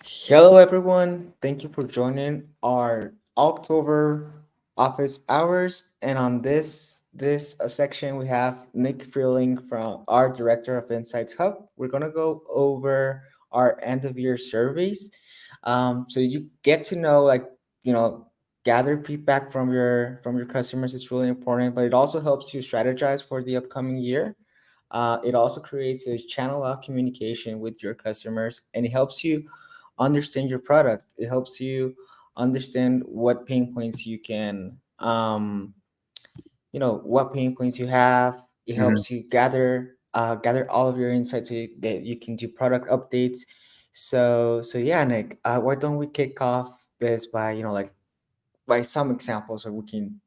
Hello, everyone. Thank you for joining our October office hours. And on this section, we have Nick Freeling from our director of Insights Hub. We're gonna go over our end of year surveys, so you get to know, like, you know, gather feedback from your customers is really important. But it also helps you strategize for the upcoming year. It also creates a channel of communication with your customers, and it helps you understand your product. It helps you understand what pain points you can, what pain points you have. It Mhm. helps you gather all of your insights so that you can do product updates. So yeah, Nick, why don't we kick off this by by some examples, so we can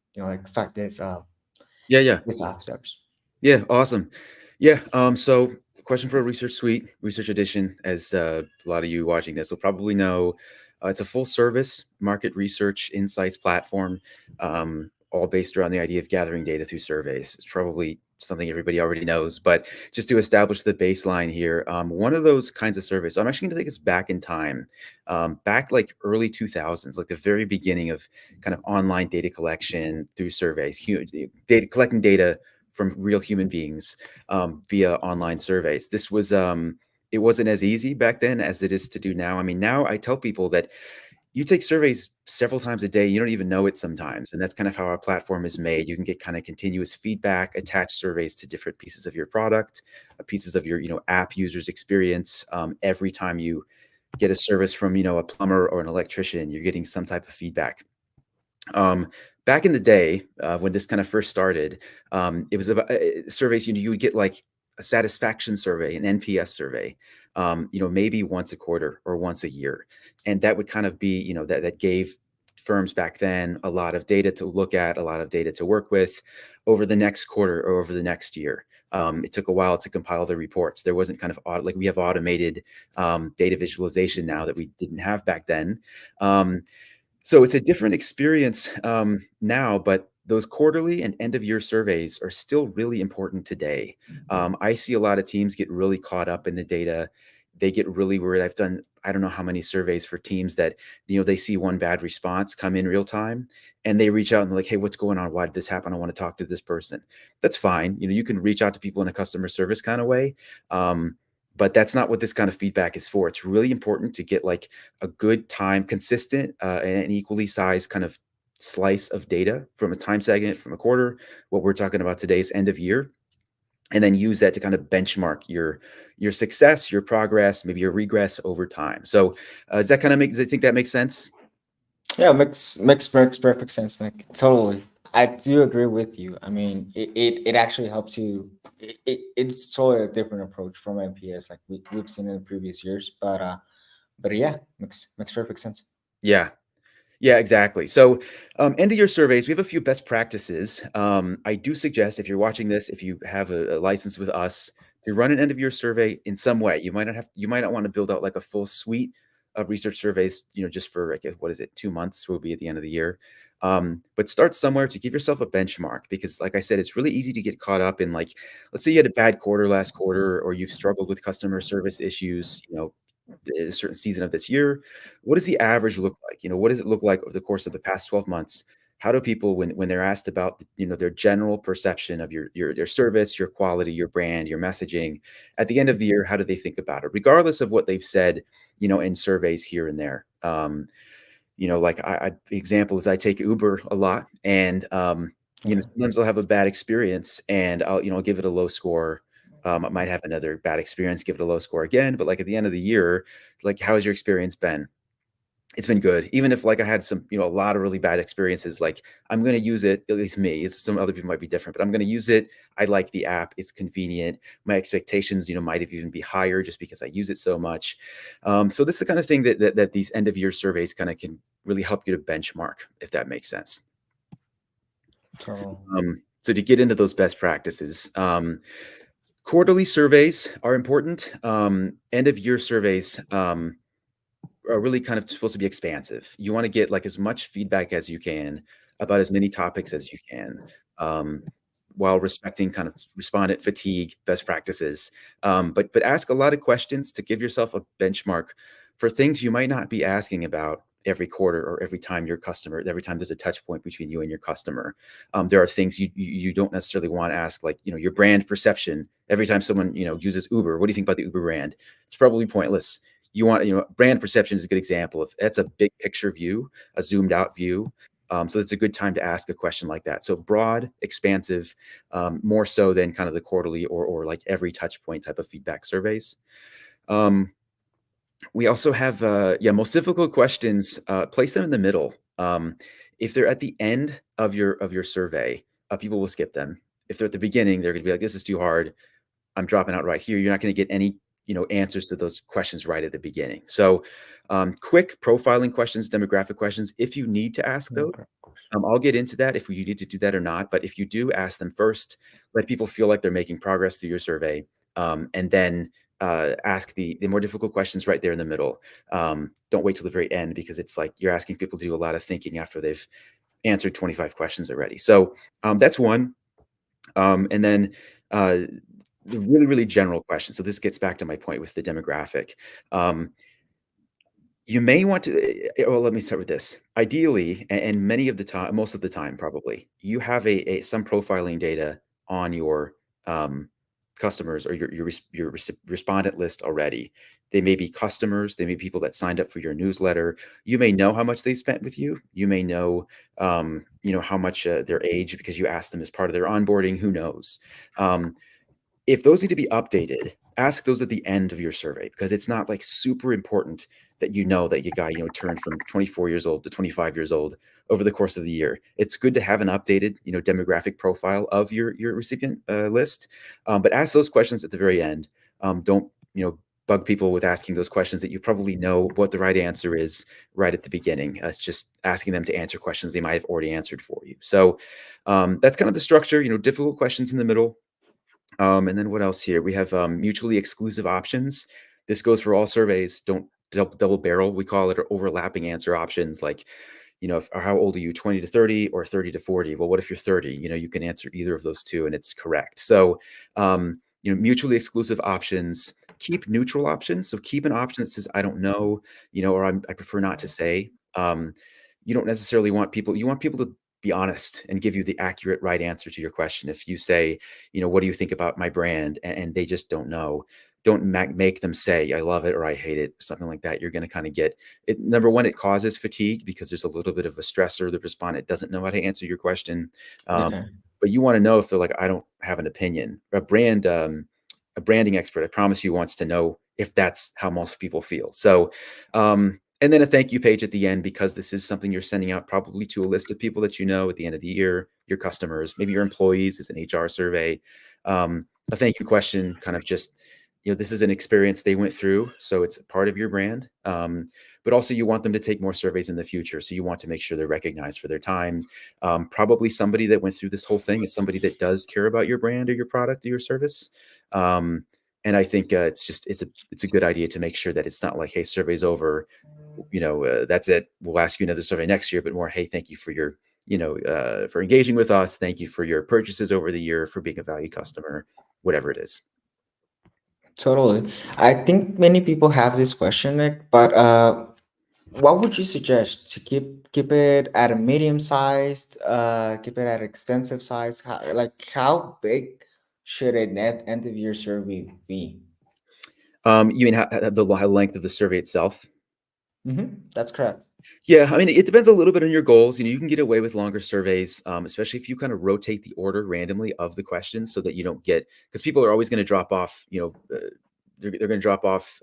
start Yeah, yeah. this off steps. Yeah, awesome. Yeah, so Question Pro Research Suite, Research Edition, as a lot of you watching this will probably know, it's a full service market research insights platform, all based around the idea of gathering data through surveys. It's probably something everybody already knows, but just to establish the baseline here, one of those kinds of surveys, so I'm actually going to take us back in time, back like early 2000s, like the very beginning of kind of online data collection through surveys, data collecting data from real human beings via online surveys. It wasn't as easy back then as it is to do now. I mean, now I tell people that you take surveys several times a day, you don't even know it sometimes. And that's kind of how our platform is made. You can get kind of continuous feedback, attach surveys to different pieces of your product, pieces of your, app users experience. Every time you get a service from, a plumber or an electrician, you're getting some type of feedback. Um, Back in the day, when this kind of first started, it was about surveys. You would get like a satisfaction survey, an NPS survey, maybe once a quarter or once a year, and that would kind of be, that gave firms back then a lot of data to look at, a lot of data to work with over the next quarter or over the next year. It took a while to compile the reports. There wasn't kind of like we have automated data visualization now that we didn't have back then. So it's a different experience now, but those quarterly and end of year surveys are still really important today. I see a lot of teams get really caught up in the data. They get really worried. I've done, I don't know how many surveys for teams that, they see one bad response come in real time and they reach out and they're like, hey, what's going on? Why did this happen? I want to talk to this person. That's fine. You can reach out to people in a customer service kind of way. But that's not what this kind of feedback is for. It's really important to get like a good time, consistent, and an equally sized kind of slice of data from a time segment, from a quarter, what we're talking about today's end of year, and then use that to kind of benchmark your success, your progress, maybe your regress over time. So does that kind of make? Does I think that makes sense? Yeah, makes perfect sense, Nick. Totally. I do agree with you. I mean, it actually helps you. It's totally a different approach from NPS, like we've seen in the previous years. But yeah, makes perfect sense. Yeah. Yeah, exactly. So, end of your surveys, we have a few best practices. I do suggest if you're watching this, if you have a license with us, to run an end of year survey in some way. You might not want to build out like a full suite of research surveys, just for like what is it, 2 months will be at the end of the year. But start somewhere to give yourself a benchmark because, like I said, it's really easy to get caught up in like, let's say you had a bad quarter last quarter, or you've struggled with customer service issues, a certain season of this year. What does the average look like? What does it look like over the course of the past 12 months? How do people, when they're asked about, their general perception of your service, your quality, your brand, your messaging, at the end of the year, how do they think about it, regardless of what they've said, in surveys here and there? Like example is I take Uber a lot, and Okay. sometimes I'll have a bad experience, and I'll give it a low score. I might have another bad experience, give it a low score again. But like at the end of the year, like how has your experience been? It's been good. Even if like I had some, a lot of really bad experiences, like I'm going to use it, at least me. It's some other people might be different, but I'm going to use it. I like the app. It's convenient. My expectations, might have even be higher just because I use it so much. So this is the kind of thing that these end of year surveys kind of can really help you to benchmark, if that makes sense. So So to get into those best practices, quarterly surveys are important. End of year surveys, are really kind of supposed to be expansive. You want to get like as much feedback as you can about as many topics as you can, um, while respecting kind of respondent fatigue, best practices. But ask a lot of questions to give yourself a benchmark for things you might not be asking about every quarter or every time there's a touch point between you and your customer. There are things you don't necessarily want to ask, like, your brand perception. Every time someone, uses Uber, what do you think about the Uber brand? It's probably pointless. You want, brand perception is a good example of that's a big picture view, a zoomed out view. So it's a good time to ask a question like that. So broad, expansive, more so than kind of the quarterly or like every touch point type of feedback surveys. We also have, most difficult questions, place them in the middle. If they're at the end of your survey, people will skip them. If they're at the beginning, they're going to be like, this is too hard, I'm dropping out right here. You're not going to get any, answers to those questions right at the beginning. So, quick profiling questions, demographic questions, if you need to ask those, Okay. I'll get into that if you need to do that or not. But if you do, ask them first. Let people feel like they're making progress through your survey, and then ask the more difficult questions right there in the middle. Don't wait till the very end, because it's like you're asking people to do a lot of thinking after they've answered 25 questions already. So that's one. And then the really, really general question. So this gets back to my point with the demographic. You may want to, well, let me start with this. Ideally, and many of the time, most of the time, probably, you have some profiling data on your customers or your respondent list already. They may be customers. They may be people that signed up for your newsletter. You may know how much they spent with you. You may know, how much their age, because you asked them as part of their onboarding. Who knows? If those need to be updated, ask those at the end of your survey, because it's not like super important that that your guy, turned from 24 years old to 25 years old over the course of the year. It's good to have an updated, demographic profile of your recipient list. But ask those questions at the very end. Don't, bug people with asking those questions that you probably know what the right answer is right at the beginning. It's just asking them to answer questions they might have already answered for you. So that's kind of the structure, difficult questions in the middle. And then what else here? We have mutually exclusive options. This goes for all surveys. Don't double barrel, we call it, or overlapping answer options. Like, how old are you, 20 to 30 or 30 to 40? Well, what if you're 30? You can answer either of those two and it's correct. So, mutually exclusive options. Keep neutral options. So keep an option that says, I don't know, or I prefer not to say. You don't necessarily want people, you want people to be honest and give you the accurate right answer to your question. If you say, what do you think about my brand? And they just don't know, don't make them say, I love it or I hate it, something like that. You're going to kind of get it. Number one, it causes fatigue because there's a little bit of a stressor. The respondent doesn't know how to answer your question. Okay. But you want to know if they're like, I don't have an opinion. A branding expert, I promise you, wants to know if that's how most people feel. So, and then a thank you page at the end, because this is something you're sending out probably to a list of people that at the end of the year, your customers, maybe your employees, is an HR survey. A thank you question, kind of just, this is an experience they went through, so it's part of your brand. But also you want them to take more surveys in the future. So you want to make sure they're recognized for their time. Probably somebody that went through this whole thing is somebody that does care about your brand or your product or your service. And I think it's a good idea to make sure that it's not like, hey, survey's over, that's it. We'll ask you another survey next year, but more, hey, thank you for your, for engaging with us. Thank you for your purchases over the year, for being a valued customer, whatever it is. Totally. I think many people have this question, Nick, but what would you suggest to keep it at a medium sized, keep it at extensive size? How big should a net end of year survey be? You mean the length of the survey itself? That's correct. Yeah, I mean, it depends a little bit on your goals. You can get away with longer surveys, especially if you kind of rotate the order randomly of the questions, so that you don't get, because people are always going to drop off. They're going to drop off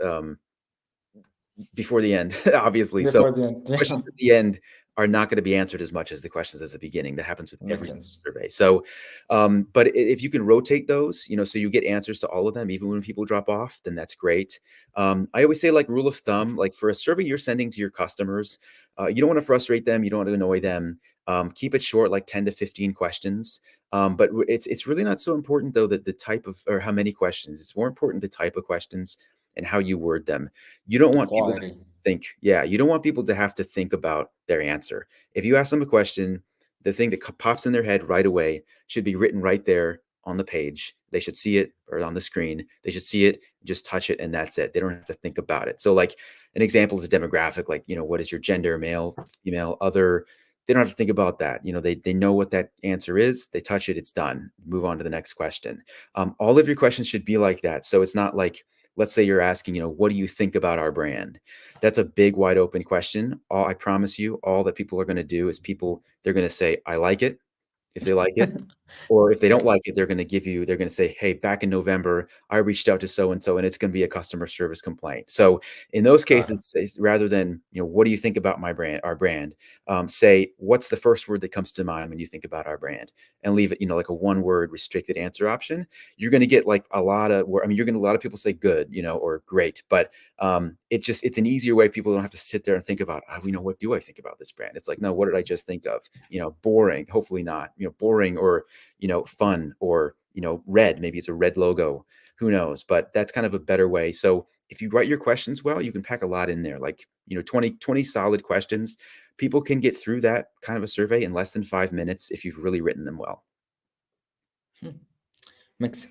before the end, obviously. So Before the end. Yeah. questions at the end are not going to be answered as much as the questions at the beginning. That happens with Makes every sense. survey. So, but if you can rotate those, so you get answers to all of them, even when people drop off, then that's great. I always say, like, rule of thumb, like for a survey you're sending to your customers, you don't want to frustrate them. You don't want to annoy them. Keep it short, like 10 to 15 questions. But it's really not so important, though, that the type of, or how many questions. It's more important the type of questions and how you word them. You don't want people to Quality. you don't want people to have to think about their answer. If you ask them a question, the thing that pops in their head right away should be written right there on the page. They should see it, or on the screen. They should see it, just touch it, and that's it. They don't have to think about it. So like an example is a demographic, like, what is your gender, male, female, other. They don't have to think about that. They know what that answer is. They touch it, it's done. Move on to the next question. All of your questions should be like that. So it's not like, let's say you're asking, what do you think about our brand? That's a big, wide open question. I promise you, all that people are going to do is they're going to say, I like it, if they like it. Or if they don't like it, they're going to say, hey, back in November, I reached out to so-and-so, and it's going to be a customer service complaint. So in those Got it. cases, rather than, what do you think about our brand? Say, what's the first word that comes to mind when you think about our brand? And leave it, like a one word restricted answer option. You're going to get like a lot of, you're going to, a lot of people say good, or great, but it's an easier way. People don't have to sit there and think about, what do I think about this brand? It's like, no, what did I just think of? Boring, hopefully not, boring, or, fun, or, red, maybe it's a red logo, who knows, but that's kind of a better way. So if you write your questions well, you can pack a lot in there, like, 20 solid questions. People can get through that kind of a survey in less than 5 minutes if you've really written them well. Hmm. Makes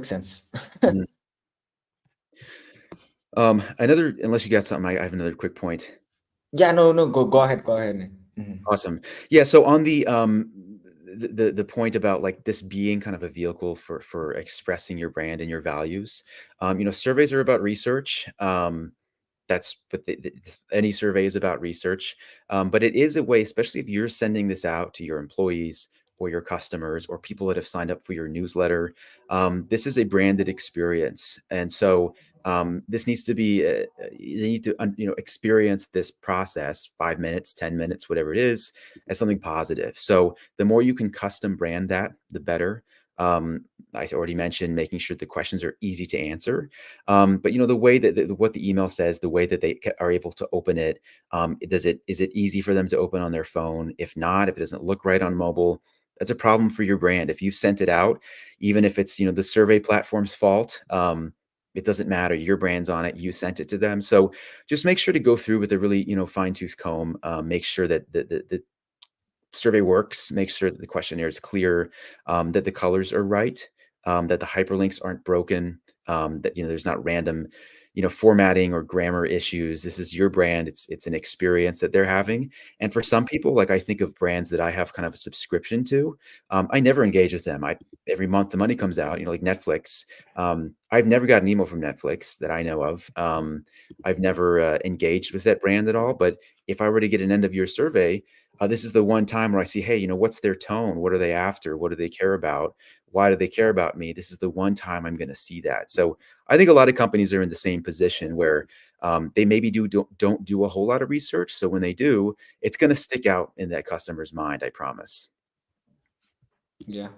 sense. Mhm. Unless you got something, I have another quick point. Yeah, no, go ahead, go ahead. Mhm. Awesome. Yeah. So on the point about like this being kind of a vehicle for expressing your brand and your values, surveys are about research. That's what any survey is about, research. But it is a way, especially if you're sending this out to your employees or your customers or people that have signed up for your newsletter. This is a branded experience, and so this needs to be. You need to experience this process, 5 minutes, 10 minutes, whatever it is, as something positive. So the more you can custom brand that, the better. I already mentioned making sure the questions are easy to answer. But the way that what the email says, the way that they are able to open it, is it easy for them to open on their phone? If not, if it doesn't look right on mobile, that's a problem for your brand. If you've sent it out, even if it's the survey platform's fault, it doesn't matter. Your brand's on it. You sent it to them. So just make sure to go through with a really fine tooth comb. Make sure that the survey works. Make sure that the questionnaire is clear, that the colors are right, that the hyperlinks aren't broken, that there's not random formatting or grammar issues. This is your brand. It's an experience that they're having. And for some people, like I think of brands that I have kind of a subscription to, I never engage with them. I Every month the money comes out, like Netflix. I've never got an email from Netflix that I know of. I've never engaged with that brand at all. But if I were to get an end of year survey, this is the one time where I see, hey, what's their tone? What are they after? What do they care about? Why do they care about me? This is the one time I'm going to see that. So I think a lot of companies are in the same position where they maybe don't do a whole lot of research. So when they do, it's going to stick out in that customer's mind, I promise. Yeah,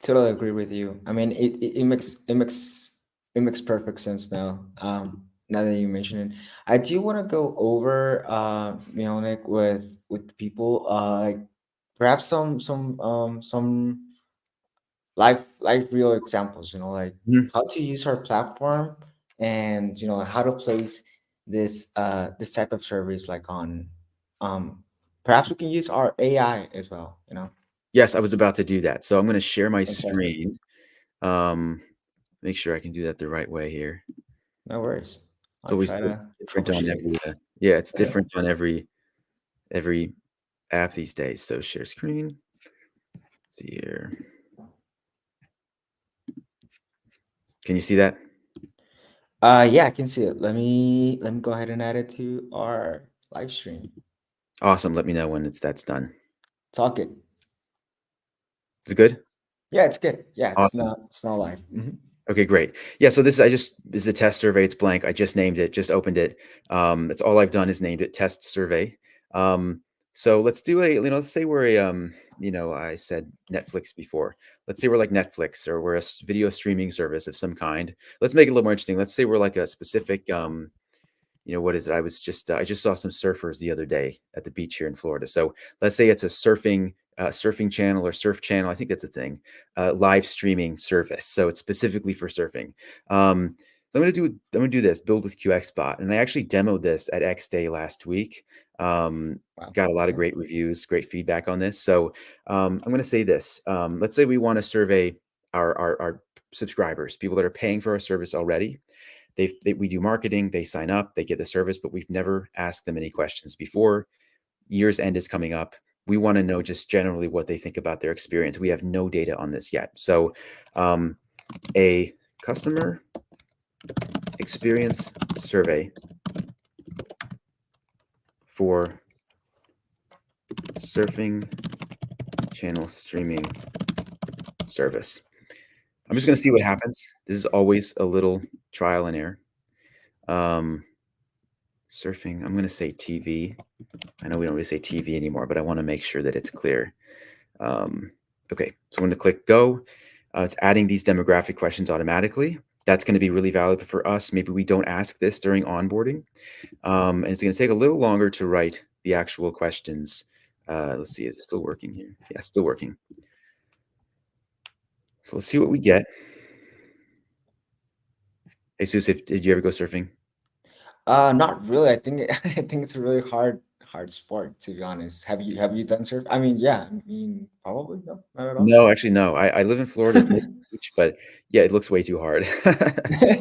totally agree with you. I mean, it makes perfect sense now. Now that you mention it, I do want to go over Nick, with people, like perhaps some live real examples. Like Mhm. how to use our platform, and how to place this type of service, like on um perhaps we can use our AI as well. Yes, I was about to do that. So I'm going to share my Fantastic. screen. Um, Make sure I can do that the right way here. No worries. It's I'll always try to it's different on troubleshoot. every yeah, it's different on every app these days. So share screen. Let's see here. Can you see that? Yeah, I can see it. Let me go ahead and add it to our live stream. Awesome. Let me know when that's done. Talk it. Is it good? Yeah, it's good. Yeah, Awesome. it's not live. Okay, great. Yeah, so this is a test survey. It's blank. I just named it, just opened it. That's all I've done is named it test survey. So let's do let's say we're I said Netflix before. Let's say we're like Netflix, or we're a video streaming service of some kind. Let's make it a little more interesting. Let's say we're like a specific what is it? I just saw some surfers the other day at the beach here in Florida. So let's say it's a surfing channel or surf channel. I think that's a thing. Live streaming service. So it's specifically for surfing. Um, So I'm gonna do this build with QXBot, and I actually demoed this at X Day last week. Wow. Got a lot of Okay. great reviews, great feedback on this. So I'm gonna say this. Let's say we want to survey our subscribers, people that are paying for our service already. We do marketing, they sign up, they get the service, but we've never asked them any questions before. Year's end is coming up. We want to know just generally what they think about their experience. We have no data on this yet. So a customer experience survey for surfing channel streaming service. I'm just going to see what happens. This is always a little trial and error. Um, Surfing, I'm going to say TV. I know we don't really say TV anymore, but I want to make sure that it's clear. Okay, so I'm going to click go. It's adding these demographic questions automatically. That's going to be really valuable for us. Maybe we don't ask this during onboarding. And it's going to take a little longer to write the actual questions. Let's see, is it still working here? Yeah, still working. So let's see what we get. Hey, Jesus, did you ever go surfing? Not really. I think I think it's a really hard sport, to be honest. Have you done surf? I mean, yeah. I mean, probably no, not at all. No, actually, no. I live in Florida, near the beach, but yeah, it looks way too hard.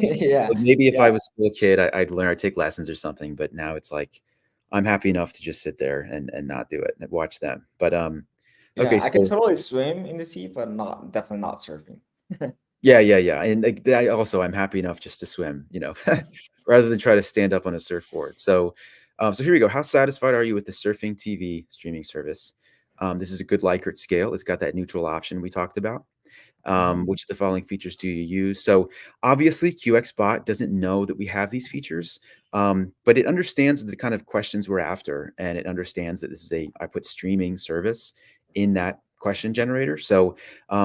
Yeah, But maybe if I yeah, was still a kid, I'd learn, I'd take lessons or something. But now it's like I'm happy enough to just sit there and not do it and watch them. But yeah. okay, I can so totally swim in the sea, but not definitely not surfing. yeah, and like, I'm happy enough just to swim, rather than try to stand up on a surfboard. So, so here we go. How satisfied are you with the surfing TV streaming service? This is a good Likert scale. It's got that neutral option we talked about. Mhm. Which of the following features do you use? So obviously, QXBot doesn't know that we have these features, but it understands the kind of questions we're after, and it understands that this is I put streaming service in that question generator. So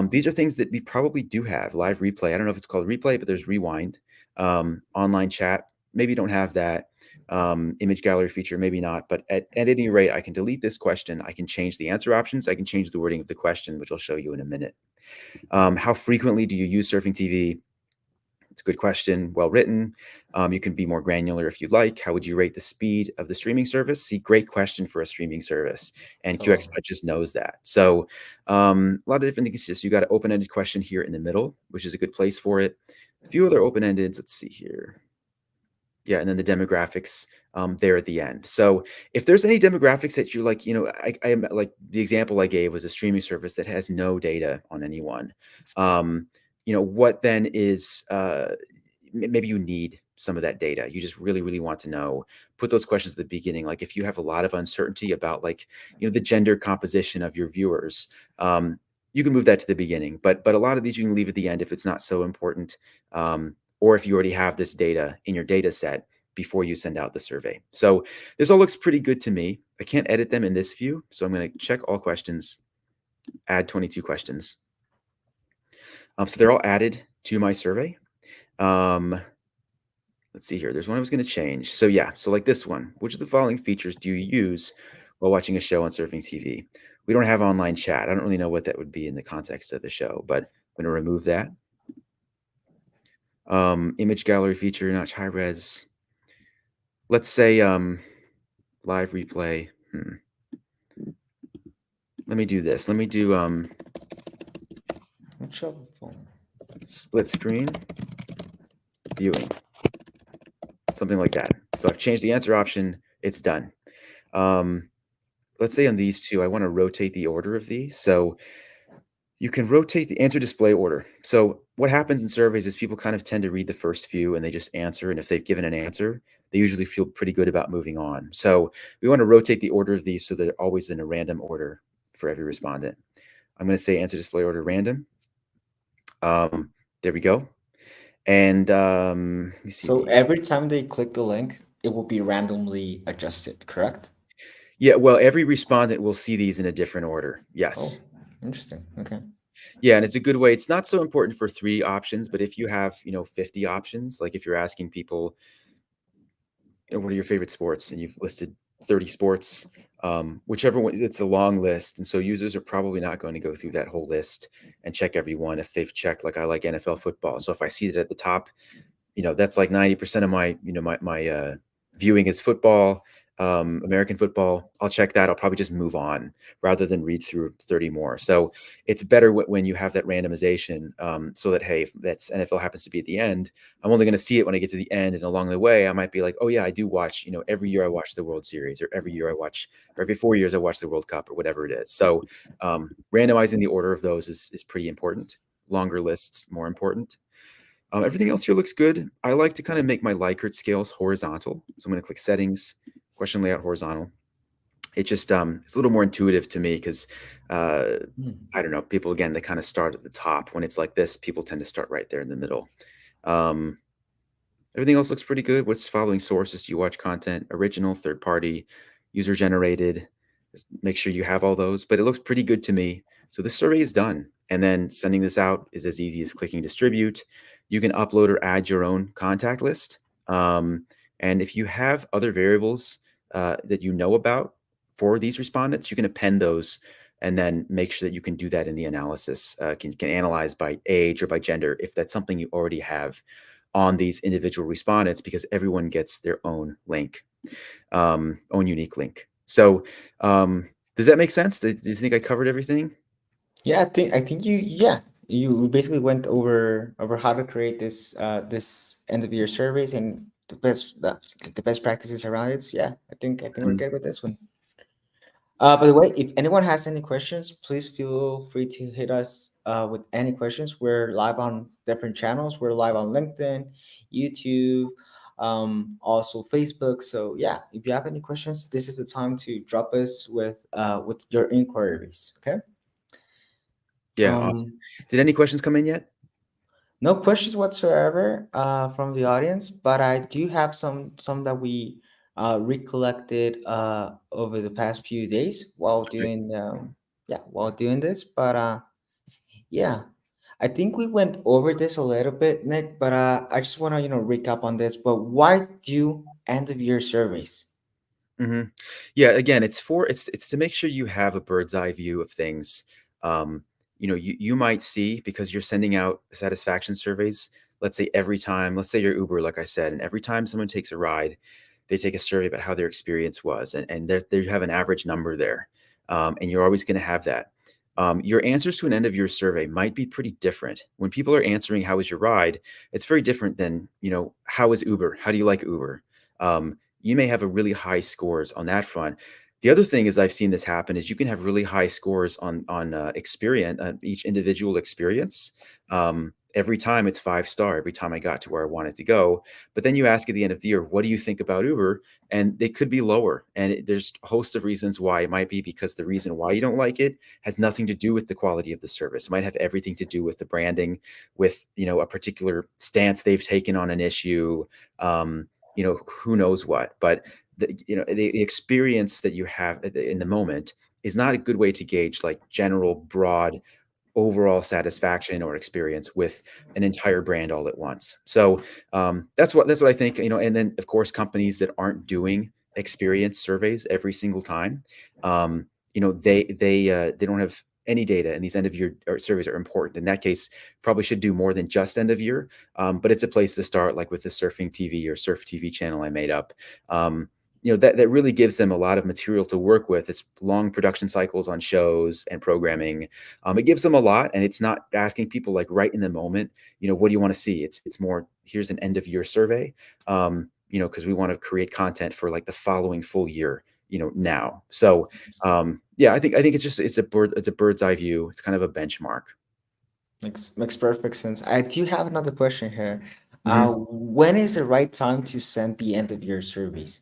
these are things that we probably do have. Live replay. I don't know if it's called replay, but there's rewind. Online chat. Maybe you don't have that. Image gallery feature, maybe not. But at any rate, I can delete this question. I can change the answer options. I can change the wording of the question, which I'll show you in a minute. How frequently do you use surfing TV? It's a good question, well written. You can be more granular if you'd like. How would you rate the speed of the streaming service? See, great question for a streaming service, and Totally. QXBudget just knows that. So a lot of different things here. So you got an open-ended question here in the middle, which is a good place for it. A few other open-endeds. Let's see here. Yeah, and then the demographics there at the end. So if there's any demographics that you like, I am like the example I gave was a streaming service that has no data on anyone. What then is maybe you need some of that data. You just really, really want to know. Put those questions at the beginning. Like if you have a lot of uncertainty about like, the gender composition of your viewers, you can move that to the beginning. But a lot of these you can leave at the end if it's not so important. Or if you already have this data in your data set before you send out the survey. So this all looks pretty good to me. I can't edit them in this view. So I'm going to check all questions, add 22 questions. So they're all added to my survey. Let's see here. There's one I was going to change. So yeah, so like this one, which of the following features do you use while watching a show on surfing TV? We don't have online chat. I don't really know what that would be in the context of the show, but I'm going to remove that. Image gallery feature, notch high res. Let's say live replay. Let me do this. Let me do split screen viewing. Something like that. So I've changed the answer option. It's done. Let's say on these two, I want to rotate the order of these. So you can rotate the answer display order. So what happens in surveys is people kind of tend to read the first few and they just answer. And if they've given an answer, they usually feel pretty good about moving on. So we want to rotate the order of these so they're always in a random order for every respondent. I'm going to say answer display order random. There we go. And let me see So these. every time they click the link, it will be randomly adjusted, correct? Yeah, well, every respondent will see these in a different order. Oh, Yes. interesting. Okay. Yeah, and it's a good way. It's not so important for 3 options, but if you have, 50 options, like if you're asking people, what are your favorite sports, and you've listed 30 sports, whichever one, it's a long list, and so users are probably not going to go through that whole list and check every one if they've checked, like, I like NFL football. So if I see that at the top, that's like 90% of my, my viewing is football, American football. I'll check that. I'll probably just move on rather than read through 30 more. So it's better when you have that randomization, so that, hey, if that's NFL happens to be at the end, I'm only going to see it when I get to the end. And along the way, I might be like, oh yeah, I do watch, every year I watch the World Series, or every year I watch, or every 4 years I watch the World Cup, or whatever it is. So randomizing the order of those is pretty important. Longer lists, more important. Everything else here looks good. I like to kind of make my Likert scales horizontal. So I'm going to click settings, question layout horizontal. It just it's a little more intuitive to me because Hmm. I don't know, people, again, they kind of start at the top. When it's like this, people tend to start right there in the middle. Um, Everything else looks pretty good. What's following sources do you watch content? Original, third party, user generated. Just make sure you have all those, but it looks pretty good to me. So this survey is done. And then sending this out is as easy as clicking distribute. You can upload or add your own contact list. And if you have other variables that you know about for these respondents, you can append those and then make sure that you can do that in the analysis. Can analyze by age or by gender if that's something you already have on these individual respondents, because everyone gets their own link, own unique link. So does that make sense? Do you think I covered everything? Yeah, I think you basically went over how to create this end of year surveys and the best practices around it. So, yeah, I think we're Mhm. good with this one. By the way, if anyone has any questions, please feel free to hit us with any questions. We're live on different channels. We're live on LinkedIn, YouTube, also Facebook. So yeah, if you have any questions, this is the time to drop us with your inquiries. Okay. Yeah, awesome. Um, Did any questions come in yet? no questions whatsoever from the audience, but I do have some that we recollected over the past few days while Okay. doing while doing this. But yeah, I think we went over this a little bit, Nick. But I just want to recap on this. But why do end of year surveys? hmm Yeah, again, it's to make sure you have a bird's eye view of things. Um, you might see, because you're sending out satisfaction surveys. Let's say every time, let's say you're Uber, like I said, and every time someone takes a ride, they take a survey about how their experience was, and there you have an average number there, and you're always going to have that. Your answers to an end of year survey might be pretty different. When people are answering "How was your ride?" It's very different than "How is Uber? How do you like Uber?" You may have a really high scores on that front. The other thing is, I've seen this happen, is you can have really high scores on experience, each individual experience. Every time it's 5 star, every time I got to where I wanted to go. But then you ask at the end of the year, what do you think about Uber? And they could be lower. And there's a host of reasons why. It might be because the reason why you don't like it has nothing to do with the quality of the service. It might have everything to do with the branding, with a particular stance they've taken on an issue. Who knows what. But the experience that you have in the moment is not a good way to gauge like general broad overall satisfaction or experience with an entire brand all at once. So that's what I think. And then of course, companies that aren't doing experience surveys every single time, they don't have any data, and these end of year surveys are important. In that case, probably should do more than just end of year. But it's a place to start, like with the Surfing TV or Surf TV channel I made up. That really gives them a lot of material to work with. It's long production cycles on shows and programming. It gives them a lot, and it's not asking people like right in the moment, what do you want to see? It's more, here's an end of year survey, because we want to create content for like the following full year, now. So yeah, I think it's a bird's eye view. It's kind of a benchmark. Makes perfect sense. I do have another question here. Mhm. When is the right time to send the end of year surveys?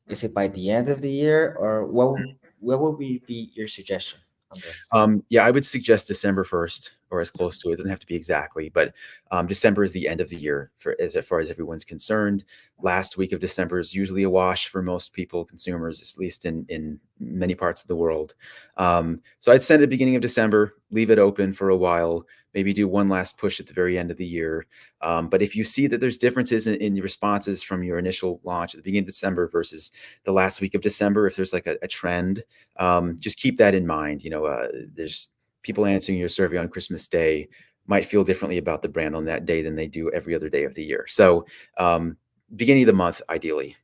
Is it by the end of the year, or what would be your suggestion on this? Yeah, I would suggest December 1st, or as close to it. It doesn't have to be exactly, but December is the end of the year for as far as everyone's concerned. Last week of December is usually a wash for most people, consumers, at least in many parts of the world. So I'd send it at the beginning of December, leave it open for a while, maybe do one last push at the very end of the year. But if you see that there's differences in the responses from your initial launch at the beginning of December versus the last week of December, if there's like a trend, just keep that in mind. There's people answering your survey on Christmas Day might feel differently about the brand on that day than they do every other day of the year. So, beginning of the month, ideally.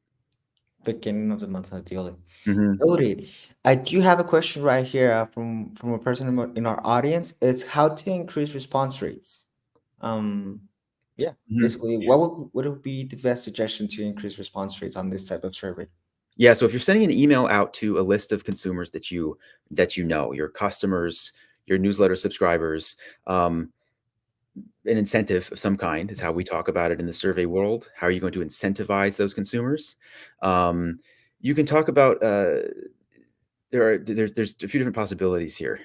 Beginning of the month, ideally. Mhm. Noted. I do have a question right here from a person in our audience. It's how to increase response rates. Um, yeah, Mhm. basically, what would be the best suggestion to increase response rates on this type of survey? Yeah, so if you're sending an email out to a list of consumers that you know, your customers, your newsletter subscribers, um, an incentive of some kind is how we talk about it in the survey world. How are you going to incentivize those consumers? Um, you can talk about there's a few different possibilities here.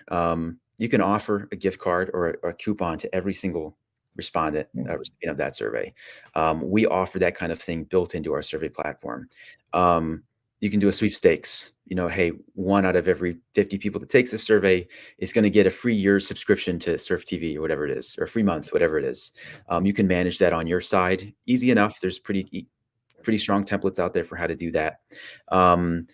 You can offer a gift card or a coupon to every single respondent, Mm. recipient of that survey. We offer that kind of thing built into our survey platform. Um, you can do a sweepstakes. You know, hey, one out of every 50 people that takes this survey is going to get a free year's subscription to Surf TV or whatever it is, or a free month, whatever it is. You can manage that on your side. Easy enough. There's pretty strong templates out there for how to do that. Um,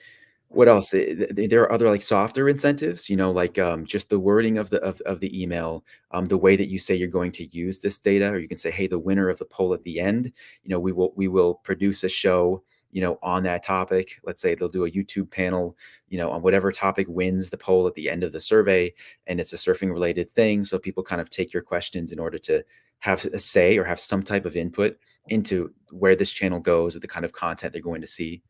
what else? There are other like softer incentives, you know, like just the wording of the email, the way that you say you're going to use this data, or you can say, hey, the winner of the poll at the end, you know, we will produce a show, you know, on that topic. Let's say they'll do a YouTube panel, you know, on whatever topic wins the poll at the end of the survey, and it's a surfing related thing. So people kind of take your questions in order to have a say or have some type of input into where this channel goes or the kind of content they're going to see.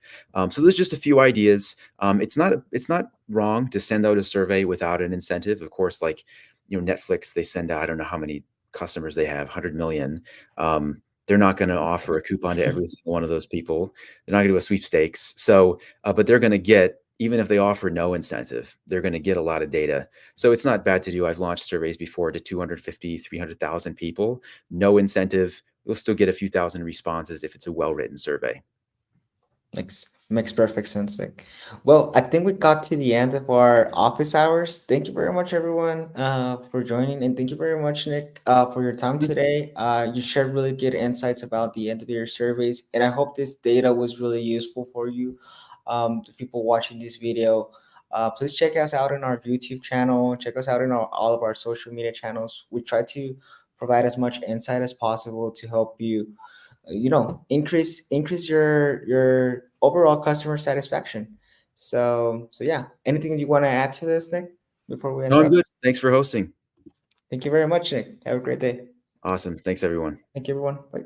So there's just a few ideas. It's not wrong to send out a survey without an incentive. Of course, like you know, Netflix, they send out, I don't know how many customers they have, 100 million. They're not going to offer a coupon to every single one of those people. They're not going to do a sweepstakes. So, but they're going to get, even if they offer no incentive, they're going to get a lot of data. So it's not bad to do. I've launched surveys before to 250, 300,000 people, no incentive. You'll still get a few thousand responses if it's a well-written survey. Makes perfect sense, Nick. Well, I think we got to the end of our office hours. Thank you very much, everyone, for joining, and thank you very much, Nick, for your time today. You shared really good insights about the end of year surveys, and I hope this data was really useful for you, the people watching this video. Please check us out on our YouTube channel. Check us out in all of our social media channels. We try to provide as much insight as possible to help you increase your overall customer satisfaction. So yeah, anything you want to add to this, Nick, before we end No, it I'm up? good. Thanks for hosting. Thank you very much, Nick. Have a great day. Awesome. Thanks, everyone. Thank you, everyone. Bye.